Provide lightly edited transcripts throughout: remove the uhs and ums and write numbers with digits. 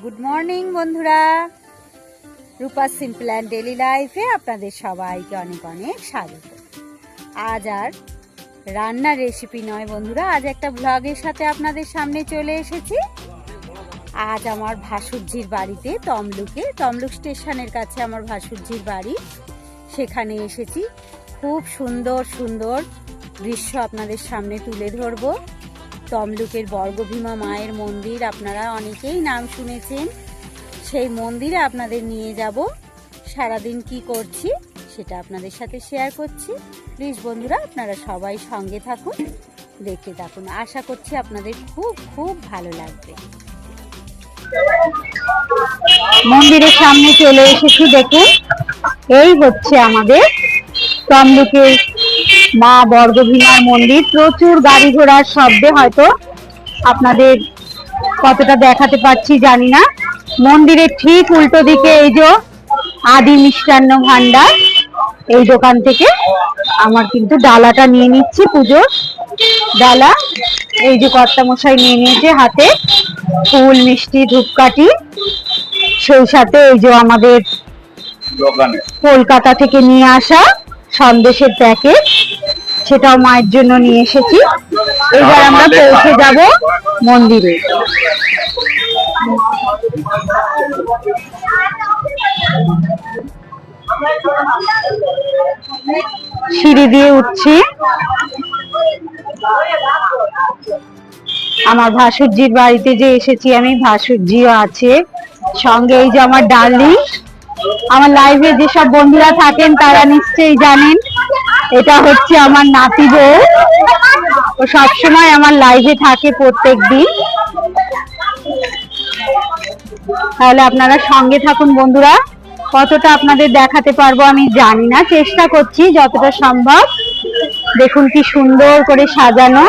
Good morning বন্ধুরা, রূপা simple and daily লাইফে আপনাদের সবাইকে অনেক অনেক স্বাগত। আজ আর রান্নার রেসিপি নয় বন্ধুরা, আজ একটা ব্লগের সাথে আপনাদের সামনে চলে এসেছি। আজ আমার ভাসুরঝির বাড়িতে তমলুক স্টেশনের কাছে আমার ভাসুরঝির বাড়ি, সেখানে এসেছি। খুব সুন্দর সুন্দর দৃশ্য আপনাদের সামনে তুলে ধরবো। তমলুকের বর্গভীমা মায়ের মন্দির, আপনারা অনেকেই নাম শুনেছেন। সেই মন্দিরে আপনাদের নিয়ে যাব। সারাদিন কি করছি সেটা আপনাদের সাথে শেয়ার করছি। প্লিজ বন্ধুরা, আপনারা সবাই সঙ্গে থাকুন, দেখতে থাকুন। আশা করছি আপনাদের খুব খুব ভালো লাগবে। মন্দিরের সামনে চলে এসেছি, দেখুন এই হচ্ছে আমাদের তমলুকের মা বর্গভীমার মন্দির। প্রচুর গাড়ি ঘোড়ার শব্দে হয়তো আপনাদের কতটা দেখাতে পাচ্ছি জানি না। মন্দিরের ঠিক উল্টো দিকে এই যে আদি মিষ্টান্ন ভান্ডার, এই দোকান থেকে আমার কিন্তু ডালাটা নিয়ে নিচ্ছি, পুজোর ডালা। এই যে কর্তামশাই নিয়ে নিয়েছে হাতে ফুল, মিষ্টি, ধূপকাঠি, সেই সাথে এই যে আমাদের কলকাতা থেকে নিয়ে আসা সন্দেশের প্যাকেট, সেটাও মায়ের জন্য নিয়ে এসেছি। এবার আমরা পৌঁছে যাব মন্দিরে। সিঁড়ি দিয়ে উঠছি। আমার ভাসুরজির বাড়িতে যে এসেছি আমি, ভাসুরজিও আছে সঙ্গে। এই যে আমার ডার্লিং, আমার লাইভে যেসব বন্ধুরা থাকেন তারা নিশ্চয়ই জানেন, এটা হচ্ছে আমার নাতি বউ। ও সবসময় আমার লাইভে থাকে প্রত্যেক দিন। তাহলে আপনারা সঙ্গে থাকুন বন্ধুরা। কতটা আপনাদের দেখাতে পারবো আমি জানি না, চেষ্টা করছি যতটা সম্ভব। দেখুন কি সুন্দর করে সাজানো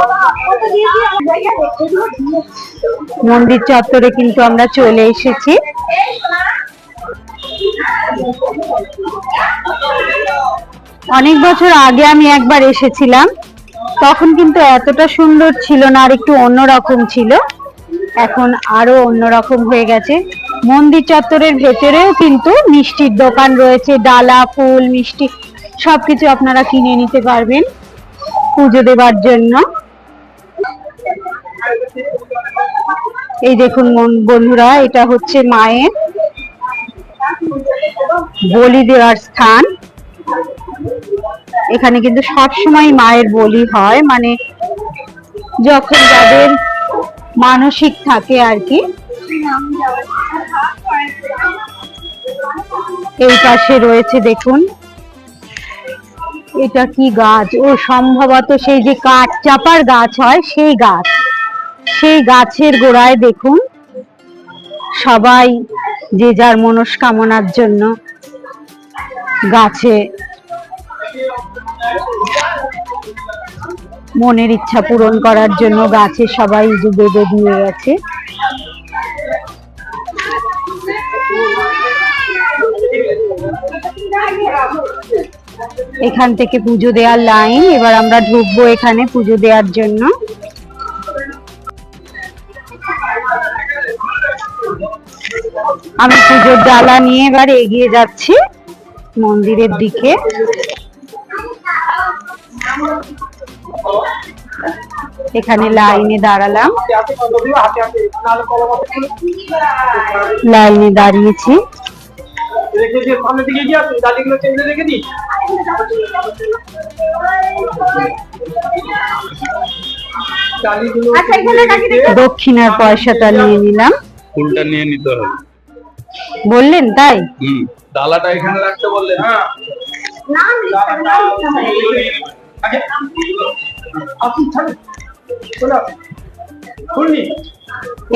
মন্দির চত্বরে কিন্তু আমরা চলে এসেছি। অনেক বছর আগে আমি একবার এসেছিলাম, তখন কিন্তু এতটা সুন্দর ছিল না, আর একটু অন্যরকম ছিল। এখন আরো অন্যরকম হয়ে গেছে। মন্দির চত্বরের ভেতরেও কিন্তু মিষ্টির দোকান রয়েছে, ডালা, ফুল, মিষ্টি সবকিছু আপনারা কিনে নিতে পারবেন পুজো দেবার জন্য। এই দেখুন বন্ধুরা, এটা হচ্ছে মায়ের বলি দেওয়ার স্থান। এখানে কিন্তু সবসময় মায়ের বলি হয়, মানে যখন যাদের মানসিক থাকে আর কি। এই পাশে রয়েছে দেখুন, এটা কি গাছ? ও সম্ভবত সেই যে কাঠ চাপার গাছ হয় সেই গাছ। সেই গাছের গোড়ায় দেখুন সবাই যে যার মনস্কামনার জন্য গাছে মনের ইচ্ছা পূরণ করার জন্য গাছে সবাই যে বেঁধে দিয়ে গেছে। এখান থেকে পুজো দেওয়ার লাইন। এবার আমরা ঢুকবো এখানে পুজো দেওয়ার জন্য। আমি পুজোর ডালা নিয়ে এবার এগিয়ে যাচ্ছি মন্দিরের দিকে। এখানে লাইনে দাঁড়ালাম, লাইনে দাঁড়িয়েছি। দক্ষিণার পয়সাটা নিয়ে নিলাম। ফুলটা নিয়ে নিতে হবে বললেন, তাই? ডালাটা এখানে রাখতে বললেন।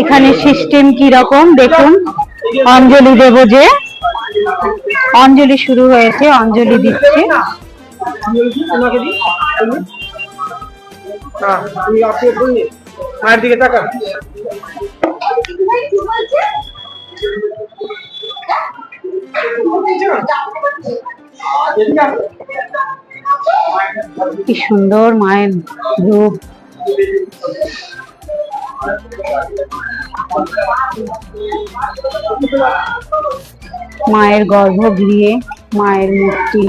এখানে সিস্টেম কি রকম দেখুন। অঞ্জলি দেব, যে অঞ্জলি শুরু হয়েছে, অঞ্জলি দিচ্ছে। মায়ের দিকে তাকান। কি সুন্দর মায়ের রূপ। মায়ের গর্ভগৃহে মায়ের মূর্তি।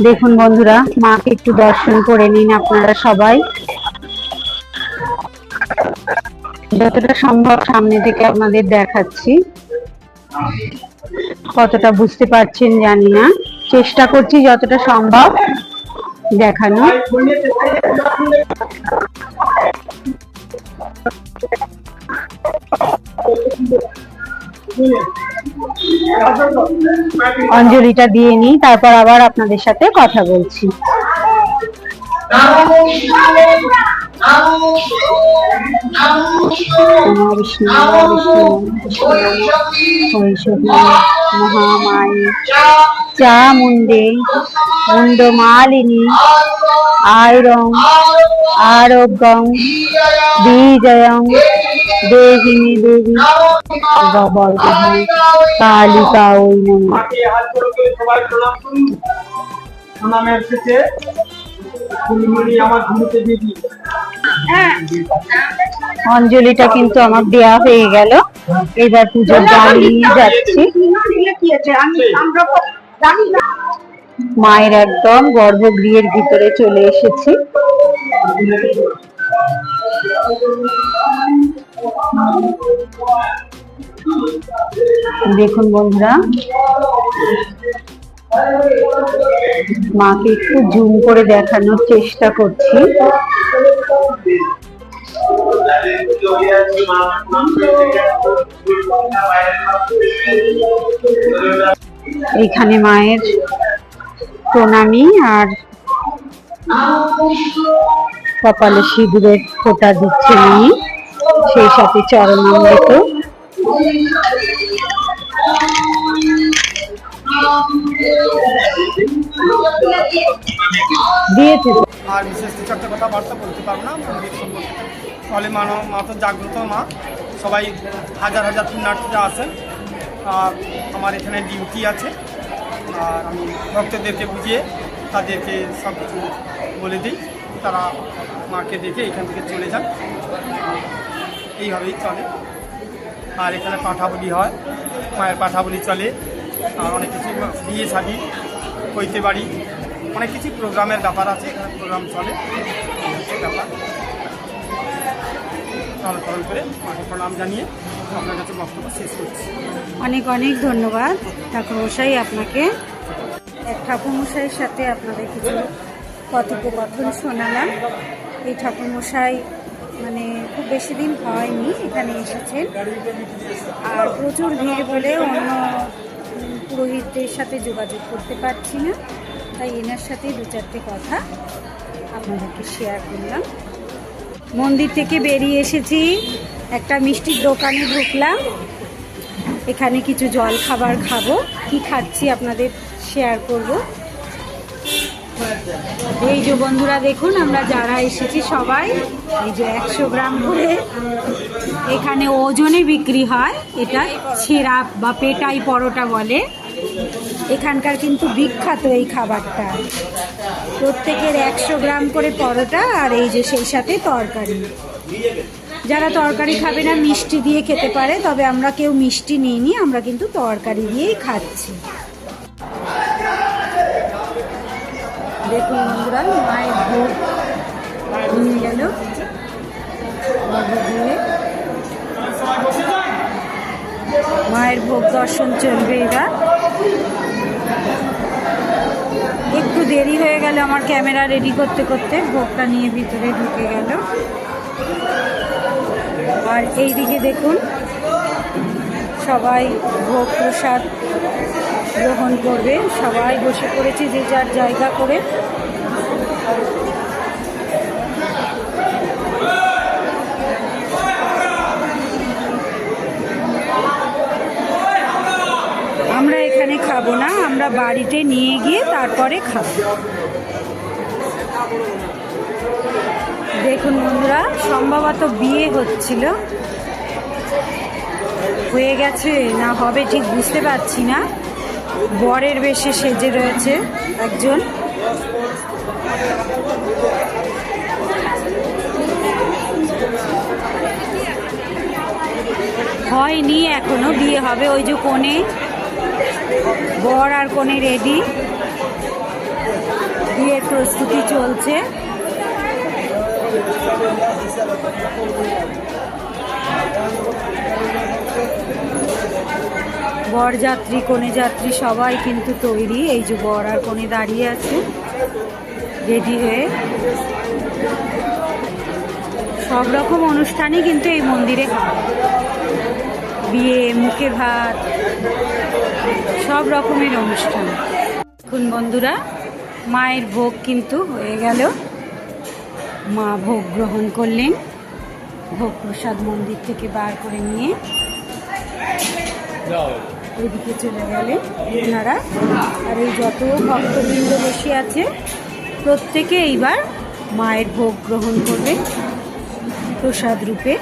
দেখুন বন্ধুরা, মাকে একটু দর্শন করে নিন আপনারা সবাই। যতটা সম্ভব সামনে থেকে আপনাদের দেখাচ্ছি, কতটা বুঝতে পারছেন জানি না, চেষ্টা করছি যতটা সম্ভব দেখানো। অঞ্জলিটা দিয়ে নিই, তারপর আবার আপনাদের সাথে কথা বলছি। মহামায়ী চামুণ্ডে মুন্ডমালিনী আয়রং আরোগ্যং বিজয়ং দেহি মে দেবী বর্গভূমি কালিকা ওই নমঃ। অঞ্জলিটা কিন্তু আমার দেয়া হয়ে গেল, এবার পুজোর গান নিয়ে যাচ্ছি। মায়ের একদম গর্ভগৃহের ভিতরে চলে এসেছি। দেখুন বন্ধুরা, মাকে একটু জুম করে দেখানোর চেষ্টা করছি। এখানে মায়ের প্রণামী আর কপালে সিঁদুরের ফোঁটা দিচ্ছে উনি, সেই সাথে চরণামৃত। দিয়েছে আর বিশেষ কিছু একটা কথাবার্তা বলতে পারবো না মন্দির সম্পর্কে। তাহলে মা তো জাগ্রত মা, সবাই হাজার হাজার পুণ্যার্থীরা আসেন। আর আমার এখানে ডিউটি আছে, আর আমি ভক্তদেরকে বুঝিয়ে তাদেরকে সব কিছু বলে দিই, তারা মাকে দেখে এখান থেকে চলে যান। এইভাবেই চলে। আর এখানে পাঠাবলি হয়, মায়ের পাঠাবলি চলে। আর অনেক কিছু বিয়ে শাদি হইতে বাড়ি অনেক কিছু প্রোগ্রামের ব্যাপার আছে, এখানে প্রোগ্রাম চলে। ব্যাপার পালন করে মাকে প্রণাম জানিয়ে আপনার কাছে বক্তব্য শেষ করছি। অনেক অনেক ধন্যবাদ ঠাকুরমশাই আপনাকে। এক ঠাকুরমশাইয়ের সাথে আপনাদের কিছু কথোপকথন শোনালাম। এই ঠাকুরমশাই মানে খুব বেশি দিন হয়নি এখানে এসেছেন, আর প্রচুর ভিড় বলে অন্য পুরোহিতদের সাথে যোগাযোগ করতে পারছি না, তাই এনার সাথে দু চারটে কথা আপনাদেরকে শেয়ার করলাম। মন্দির থেকে বেরিয়ে এসেছি, একটা মিষ্টির দোকানে ঢুকলাম, এখানে কিছু জল খাবার খাবো। কি খাচ্ছি আপনাদের শেয়ার করব। এই যে বন্ধুরা দেখুন, আমরা যারা এসেছি সবাই এই যে 100 গ্রাম করে এখানে ওজনে বিক্রি হয়। এটা ছেঁড়া বা পেটাই পরোটা বলে। এখানকার কিন্তু বিখ্যাত এই খাবারটা। প্রত্যেকের 100 গ্রাম করে পরোটা, আর এই যে সেই সাথে তরকারি। যারা তরকারি খাবে না মিষ্টি দিয়ে খেতে পারে, তবে আমরা কেউ মিষ্টি নিইনি, আমরা কিন্তু তরকারি দিয়েই খাচ্ছি। দেখুন বন্ধুরা, মায়ের ভোগ নিয়ে গেল, মায়ের ভোগ দর্শন চলবে। এরা একটু দেরি হয়ে গেল আমার ক্যামেরা রেডি করতে করতে, ভোগটা নিয়ে ভিতরে ঢুকে গেল। আর এইদিকে দেখুন সবাই ভোগ প্রসাদ গ্রহণ করবে, সবাই বসে পড়েছে যে যার জায়গা করে। আমরা এখানে খাবো না, আমরা বাড়িতে নিয়ে গিয়ে তারপরে খাবো। দেখুন বন্ধুরা, সম্ভবত বিয়ে হচ্ছিল, হয়ে গেছে না হবে ঠিক বুঝতে পারছি না। বরের বেশে সেজে রয়েছে একজন। হয়নি এখনো, বিয়ে হবে। ওই যে কোণে বর আর কোণে রেডি, বিয়ের প্রস্তুতি চলছে। বরযাত্রী কনে যাত্রী সবাই কিন্তু তৈরি। এই যে বর আর কনে দাঁড়িয়ে আছে রেডি হয়ে। সব রকম অনুষ্ঠানই কিন্তু এই মন্দিরে হয়, বিয়ে, মুখে ভাত, সব রকমের অনুষ্ঠান। এখন বন্ধুরা মায়ের ভোগ কিন্তু হয়ে গেল, মা ভোগ গ্রহণ করলেন। ভোগ প্রসাদ মন্দির থেকে বার করে নিয়ে ওইদিকে চলে গেলেন ওনারা। আর এই যত ভক্তবৃন্দ বসে আছে প্রত্যেকে এইবার মায়ের ভোগ গ্রহণ করবে প্রসাদ রূপে।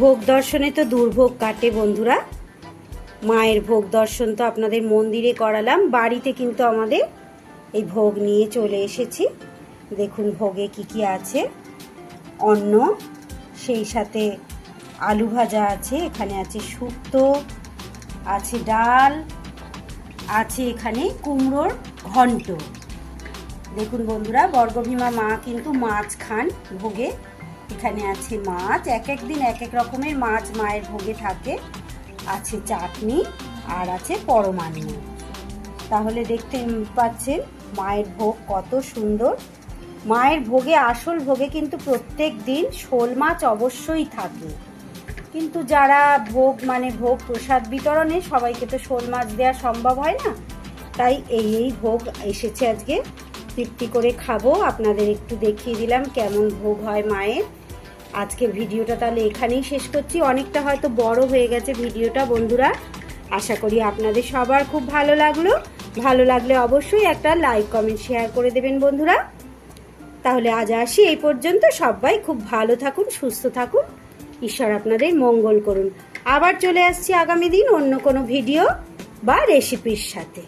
ভোগ দর্শনে তো দুর্ভোগ কাটে বন্ধুরা। মায়ের ভোগ দর্শন তো আপনাদের মন্দিরে করালাম, বাড়িতে কিন্তু আমাদের এই ভোগ নিয়ে চলে এসেছি। দেখুন ভোগে কি কি আছে, অন্ন, সেই সাথে আলু ভাজা আছে, এখানে আছে শুক্তো, আছে ডাল, আছে এখানে কুমড়োর ঘন্ট। দেখুন বন্ধুরা, বর্গভীমা মা কিন্তু মাছ খান ভোগে। এখানে আছে মাছ, এক এক দিন এক এক রকমের মাছ মায়ের ভোগে থাকে। আছে চাটনি আর আছে পরমান্ন। তাহলে দেখতে পাচ্ছেন মায়ের ভোগ কত সুন্দর। মায়ের ভোগে, আসল ভোগে কিন্তু প্রত্যেক দিন শোল মাছ অবশ্যই থাকে, কিন্তু যারা ভোগ ভোগ প্রসাদ বিতরণে সবাইকে তো শোল মাছ দেওয়া সম্ভব হয় না, তাই এই ভোগ এসেছে আজকে। তৃপ্তি করে খাবো, আপনাদের একটু দেখিয়ে দিলাম কেমন ভোগ হয় মায়ের। আজকের ভিডিওটা তাহলে এখানেই শেষ করছি। অনেকটা হয়তো বড় হয়ে গেছে ভিডিওটা বন্ধুরা। আশা করি আপনাদের সবার খুব ভালো লাগলো। ভালো লাগলে অবশ্যই একটা লাইক, কমেন্ট, শেয়ার করে দেবেন বন্ধুরা। তাহলে আজ আসি এই পর্যন্ত। সবাই খুব ভালো থাকুন, সুস্থ থাকুন, ঈশ্বর আপনাদের মঙ্গল করুন। আবার চলে আসছি আগামী দিন অন্য কোনো ভিডিও বা রেসিপির সাথে।